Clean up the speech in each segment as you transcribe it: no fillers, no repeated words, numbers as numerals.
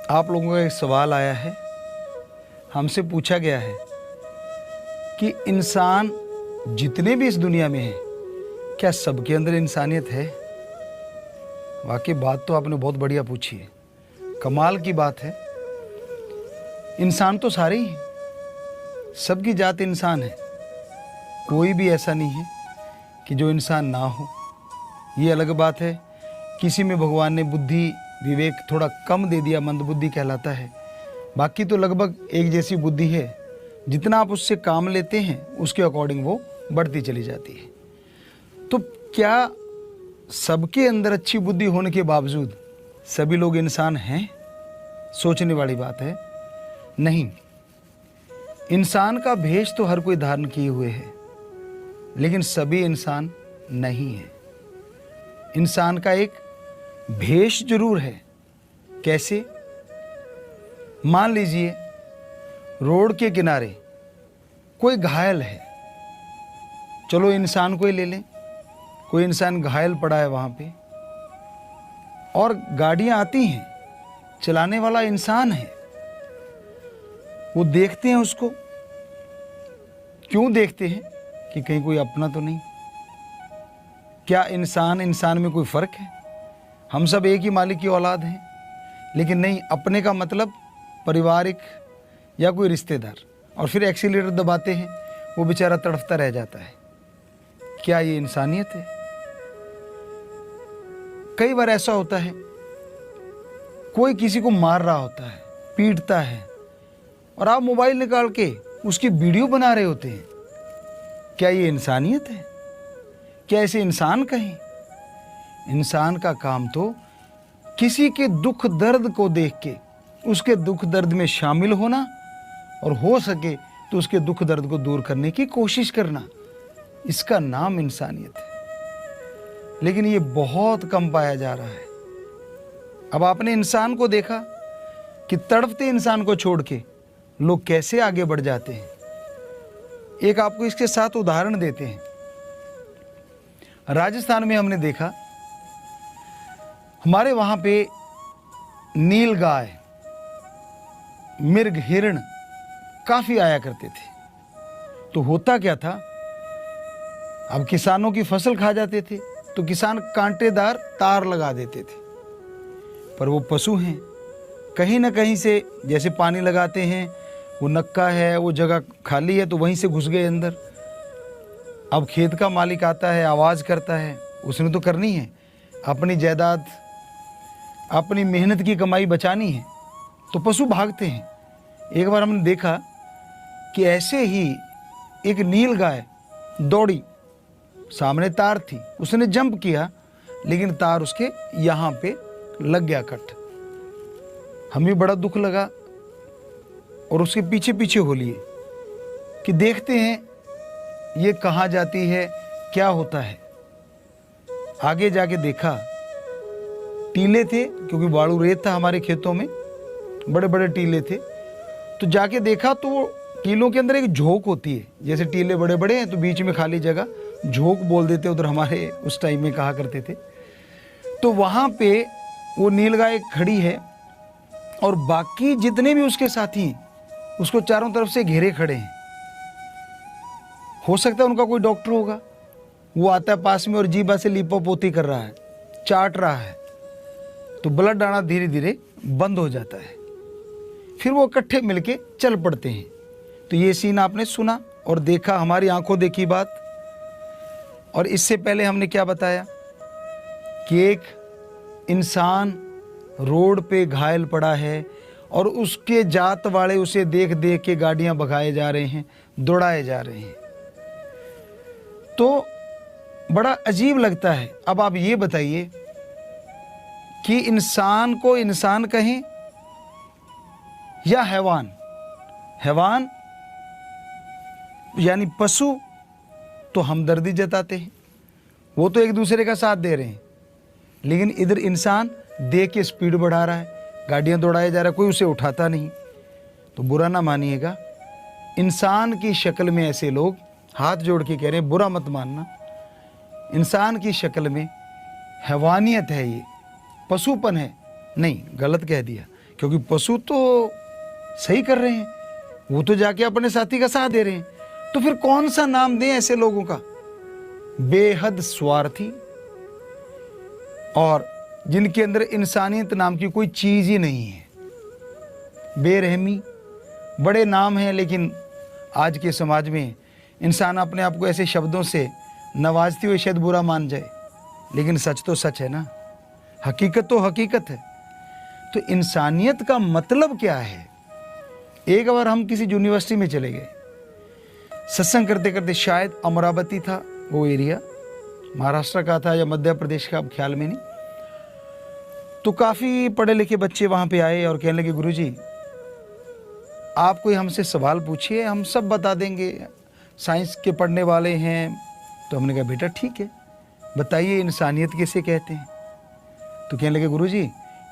आप लोगों का एक सवाल आया है, हमसे पूछा गया है कि इंसान जितने भी इस दुनिया में हैं, क्या सबके अंदर इंसानियत है? वाकई बात तो आपने बहुत बढ़िया पूछी है, कमाल की बात है। इंसान तो सारे ही हैं, सबकी जात इंसान है, कोई भी ऐसा नहीं है कि जो इंसान ना हो। ये अलग बात है, किसी में भगवान ने बुद्धि विवेक थोड़ा कम दे दिया, मंदबुद्धि कहलाता है। बाकी तो लगभग एक जैसी बुद्धि है, जितना आप उससे काम लेते हैं उसके अकॉर्डिंग वो बढ़ती चली जाती है। तो क्या सबके अंदर अच्छी बुद्धि होने के बावजूद सभी लोग इंसान हैं? सोचने वाली बात है। नहीं, इंसान का भेष तो हर कोई धारण किए हुए है, लेकिन सभी इंसान नहीं है। इंसान का एक भेष जरूर है। कैसे? मान लीजिए रोड के किनारे कोई घायल है, चलो इंसान को ही ले लें। कोई इंसान घायल पड़ा है वहां पे, और गाड़ियां आती हैं, चलाने वाला इंसान है। वो देखते हैं उसको। क्यों देखते हैं? कि कहीं कोई अपना तो नहीं। क्या इंसान में कोई फर्क है? हम सब एक ही मालिक की औलाद हैं, लेकिन नहीं, अपने का मतलब पारिवारिक या कोई रिश्तेदार। और फिर एक्सीलेटर दबाते हैं, वो बेचारा तड़फता रह जाता है। क्या ये इंसानियत है? कई बार ऐसा होता है, कोई किसी को मार रहा होता है, पीटता है, और आप मोबाइल निकाल के उसकी वीडियो बना रहे होते हैं। क्या ये इंसानियत है? क्या ऐसे इंसान कहें? इंसान का काम तो किसी के दुख दर्द को देख के उसके दुख दर्द में शामिल होना, और हो सके तो उसके दुख दर्द को दूर करने की कोशिश करना। इसका नाम इंसानियत है। लेकिन ये बहुत कम पाया जा रहा है। अब आपने इंसान को देखा कि तड़पते इंसान को छोड़ के लोग कैसे आगे बढ़ जाते हैं। एक आपको इसके साथ उदाहरण देते हैं। राजस्थान में हमने देखा, हमारे वहां पे नील गाय, मिर्ग, हिरण काफी आया करते थे। तो होता क्या था, अब किसानों की फसल खा जाते थे तो किसान कांटेदार तार लगा देते थे। पर वो पशु हैं, कहीं ना कहीं से जैसे पानी लगाते हैं, वो नक्का है, वो जगह खाली है तो वहीं से घुस गए अंदर। अब खेत का मालिक आता है, आवाज़ करता है, उसने तो करनी है, अपनी जायदाद, अपनी मेहनत की कमाई बचानी है, तो पशु भागते हैं। एक बार हमने देखा कि ऐसे ही एक नील गाय दौड़ी, सामने तार थी, उसने जंप किया, लेकिन तार उसके यहाँ पे लग गया कट। हमें बड़ा दुख लगा और उसके पीछे पीछे हो लिए कि देखते हैं ये कहाँ जाती है, क्या होता है। आगे जाके देखा, टीले थे, क्योंकि बालू रेत था हमारे खेतों में, बड़े बड़े टीले थे। तो जाके देखा तो वो टीलों के अंदर एक झोंक होती है, जैसे टीले बड़े बड़े हैं तो बीच में खाली जगह, झोंक बोल देते उधर हमारे उस टाइम में कहा करते थे। तो वहाँ पे वो नीलगाय खड़ी है, और बाकी जितने भी उसके साथी उसको चारों तरफ से घेरे खड़े हैं। हो सकता है उनका कोई डॉक्टर होगा, वो आता है पास में और जीभा से लीपापोती कर रहा है, चाट रहा है, तो ब्लड आना धीरे धीरे बंद हो जाता है। फिर वो इकट्ठे मिलके चल पड़ते हैं। तो ये सीन आपने सुना और देखा, हमारी आंखों देखी बात। और इससे पहले हमने क्या बताया कि एक इंसान रोड पे घायल पड़ा है, और उसके जात वाले उसे देख देख के गाड़ियां भगाए जा रहे हैं, दौड़ाए जा रहे हैं। तो बड़ा अजीब लगता है। अब आप ये बताइए कि इंसान को इंसान कहें या हैवान? हैवान यानी पशु तो हमदर्दी जताते हैं, वो तो एक दूसरे का साथ दे रहे हैं। लेकिन इधर इंसान देख के स्पीड बढ़ा रहा है, गाड़ियां दौड़ाया जा रहा है, कोई उसे उठाता नहीं। तो बुरा ना मानिएगा, इंसान की शक्ल में ऐसे लोग हाथ जोड़ के कह रहे हैं, बुरा मत मानना, इंसान की शक्ल में हैवानियत है, ये पशुपन है। नहीं, गलत कह दिया, क्योंकि पशु तो सही कर रहे हैं, वो तो जाके अपने साथी का साथ दे रहे हैं। तो फिर कौन सा नाम दें ऐसे लोगों का? बेहद स्वार्थी और जिनके अंदर इंसानियत नाम की कोई चीज ही नहीं है। बेरहमी, बड़े नाम हैं, लेकिन आज के समाज में इंसान अपने आप को ऐसे शब्दों से नवाजते हुए शायद बुरा मान जाए, लेकिन सच तो सच है ना, हकीकत तो हकीकत है। तो इंसानियत का मतलब क्या है? एक बार हम किसी यूनिवर्सिटी में चले गए, सत्संग करते करते, शायद अमरावती था वो एरिया, महाराष्ट्र का था या मध्य प्रदेश का, अब ख्याल में नहीं। तो काफ़ी पढ़े लिखे बच्चे वहाँ पे आए और कहने लगे, गुरुजी आप कोई हमसे सवाल पूछिए, हम सब बता देंगे, साइंस के पढ़ने वाले हैं। तो हमने कहा बेटा ठीक है, बताइए इंसानियत किसे कहते हैं? तो कहने लगे, गुरुजी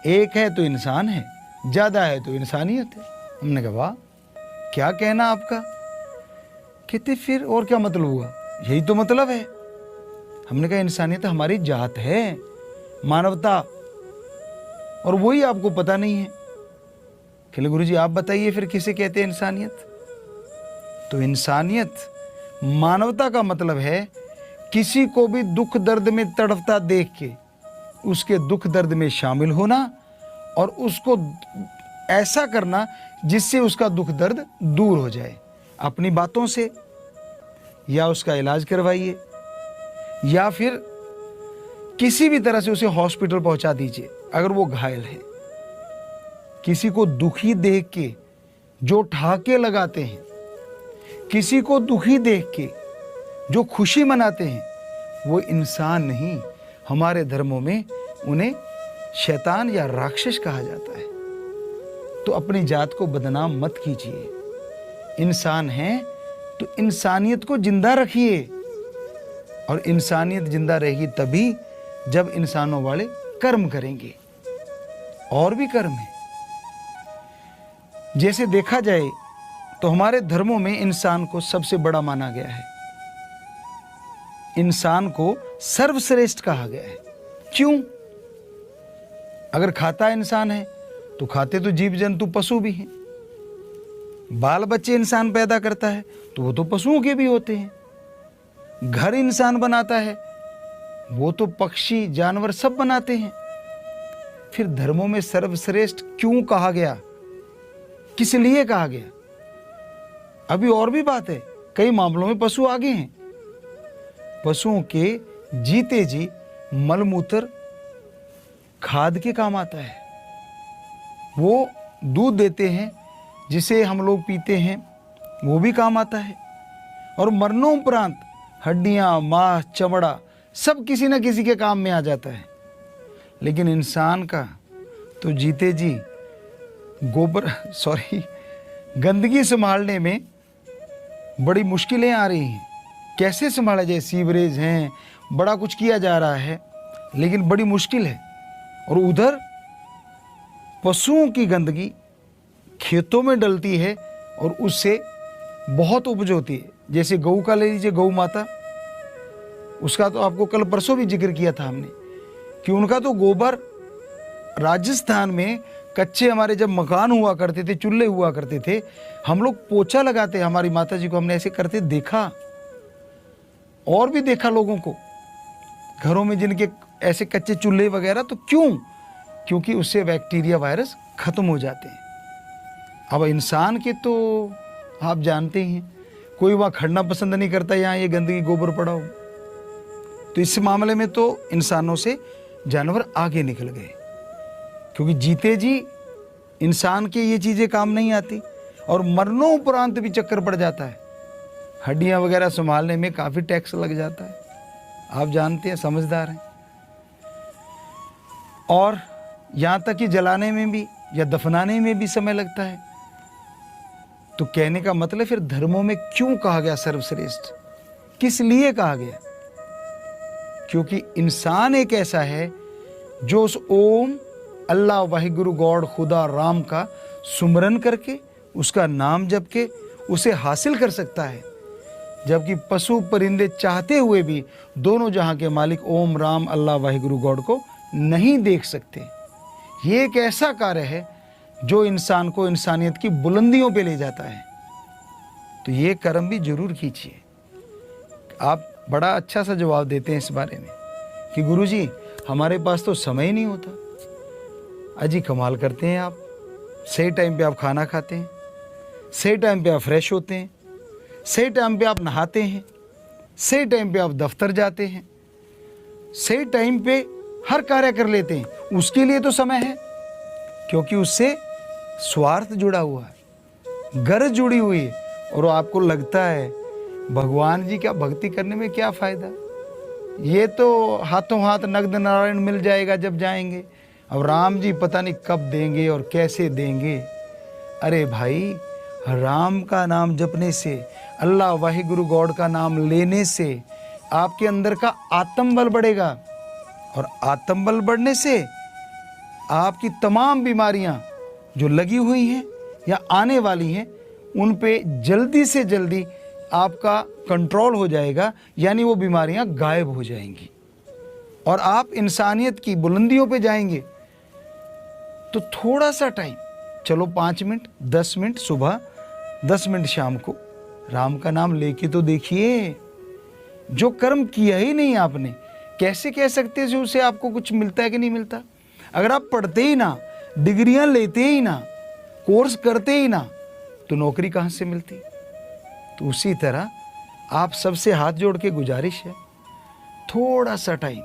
एक है तो इंसान है, ज़्यादा है तो इंसानियत है। हमने कहा वाह, क्या कहना आपका? कहते फिर और क्या मतलब हुआ? यही तो मतलब है। हमने कहा इंसानियत हमारी जात है, मानवता, और वही आपको पता नहीं है। कहले गुरुजी आप बताइए फिर किसे कहते हैं इंसानियत? तो इंसानियत, मानवता का मतलब है किसी को भी दुख दर्द में तड़पता देख के उसके दुख दर्द में शामिल होना और उसको ऐसा करना जिससे उसका दुख दर्द दूर हो जाए, अपनी बातों से, या उसका इलाज करवाइए, या फिर किसी भी तरह से उसे हॉस्पिटल पहुंचा दीजिए अगर वो घायल है। किसी को दुखी देख के जो ठहाके लगाते हैं, किसी को दुखी देख के जो खुशी मनाते हैं, वो इंसान नहीं, हमारे धर्मों में उन्हें शैतान या राक्षस कहा जाता है। तो अपनी जात को बदनाम मत कीजिए। इंसान हैं तो इंसानियत को जिंदा रखिए, और इंसानियत जिंदा रहेगी तभी जब इंसानों वाले कर्म करेंगे। और भी कर्म है, जैसे देखा जाए तो हमारे धर्मों में इंसान को सबसे बड़ा माना गया है, इंसान को सर्वश्रेष्ठ कहा गया है। क्यों? अगर खाता इंसान है तो खाते तो जीव जंतु पशु भी हैं। बाल बच्चे इंसान पैदा करता है तो वो तो पशुओं के भी होते हैं। घर इंसान बनाता है, वो तो पक्षी जानवर सब बनाते हैं। फिर धर्मों में सर्वश्रेष्ठ क्यों कहा गया? किस लिए कहा गया? अभी और भी बात है, कई मामलों में पशु आगे हैं। पशुओं के जीते जी मलमूत्र खाद के काम आता है, वो दूध देते हैं जिसे हम लोग पीते हैं, वो भी काम आता है। और मरणोपरांत हड्डियां, मांस, चमड़ा सब किसी न किसी के काम में आ जाता है। लेकिन इंसान का तो जीते जी गंदगी संभालने में बड़ी मुश्किलें आ रही हैं। कैसे संभाला जाए? सीवरेज हैं, बड़ा कुछ किया जा रहा है, लेकिन बड़ी मुश्किल है। और उधर पशुओं की गंदगी खेतों में डलती है और उससे बहुत उपज होती है। जैसे गऊ का ले लीजिए, गऊ माता, उसका तो आपको कल परसों भी जिक्र किया था हमने कि उनका तो गोबर राजस्थान में कच्चे हमारे जब मकान हुआ करते थे, चूल्हे हुआ करते थे, हम लोग पोछा लगाते, हमारी माता जी को हमने ऐसे करते देखा, और भी देखा लोगों को घरों में जिनके ऐसे कच्चे चूल्हे वगैरह। तो क्यों? क्योंकि उससे बैक्टीरिया, वायरस खत्म हो जाते हैं। अब इंसान के तो आप जानते ही हैं, कोई वहाँ खड़ना पसंद नहीं करता, यहाँ ये गंदगी गोबर पड़ा हो। तो इस मामले में तो इंसानों से जानवर आगे निकल गए, क्योंकि जीते जी इंसान के ये चीज़ें काम नहीं आती और मरणोपरांत भी चक्कर पड़ जाता है। हड्डियाँ वगैरह संभालने में काफ़ी टैक्स लग जाता है, आप जानते हैं, समझदार हैं। और यहाँ तक कि जलाने में भी या दफनाने में भी समय लगता है। तो कहने का मतलब फिर धर्मों में क्यों कहा गया सर्वश्रेष्ठ? किस लिए कहा गया? क्योंकि इंसान एक ऐसा है जो उस ओम, अल्लाह, वाहिगुरु, गॉड, खुदा, राम का सुमरन करके, उसका नाम जप के उसे हासिल कर सकता है। जबकि पशु परिंदे चाहते हुए भी दोनों जहां के मालिक ओम, राम, अल्लाह, वाहिगुरु, गॉड को नहीं देख सकते। ये एक ऐसा कार्य है जो इंसान को इंसानियत की बुलंदियों पे ले जाता है। तो ये कर्म भी जरूर कीजिए। आप बड़ा अच्छा सा जवाब देते हैं इस बारे में कि गुरुजी हमारे पास तो समय ही नहीं होता। अजी कमाल करते हैं आप। सही टाइम पे आप खाना खाते हैं, सही टाइम पे आप फ्रेश होते हैं, सही टाइम पे आप नहाते हैं, सही टाइम पे आप दफ्तर जाते हैं, सही टाइम पे हर कार्य कर लेते हैं। उसके लिए तो समय है, क्योंकि उससे स्वार्थ जुड़ा हुआ है, गरज जुड़ी हुई है। और आपको लगता है भगवान जी का भक्ति करने में क्या फ़ायदा, ये तो हाथों हाथ नगद नारायण मिल जाएगा जब जाएंगे। अब राम जी पता नहीं कब देंगे और कैसे देंगे। अरे भाई, राम का नाम जपने से, अल्लाह वाहिगुरु गॉड का नाम लेने से आपके अंदर का आत्मबल बढ़ेगा, और आत्मबल बढ़ने से आपकी तमाम बीमारियां जो लगी हुई हैं या आने वाली हैं उन पे जल्दी से जल्दी आपका कंट्रोल हो जाएगा, यानी वो बीमारियां गायब हो जाएंगी और आप इंसानियत की बुलंदियों पे जाएंगे। तो थोड़ा सा टाइम, चलो 5 मिनट, 10 मिनट सुबह, 10 मिनट शाम को राम का नाम लेके तो देखिए। जो कर्म किया ही नहीं आपने, कैसे कह सकते हैं उससे आपको कुछ मिलता है कि नहीं मिलता। अगर आप पढ़ते ही ना, डिग्रियां लेते ही ना, कोर्स करते ही ना, तो नौकरी कहाँ से मिलती। तो उसी तरह आप सबसे हाथ जोड़ के गुजारिश है, थोड़ा सा टाइम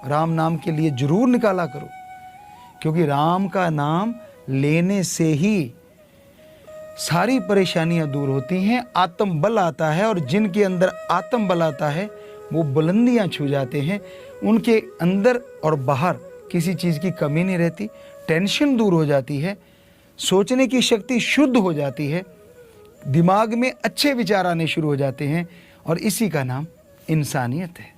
राम नाम के लिए जरूर निकाला करो, क्योंकि राम का नाम लेने से ही सारी परेशानियां दूर होती हैं, आत्म बल आता है। और जिनके अंदर आत्म बल आता है वो बुलंदियां छू जाते हैं, उनके अंदर और बाहर किसी चीज़ की कमी नहीं रहती, टेंशन दूर हो जाती है, सोचने की शक्ति शुद्ध हो जाती है, दिमाग में अच्छे विचार आने शुरू हो जाते हैं। और इसी का नाम इंसानियत है।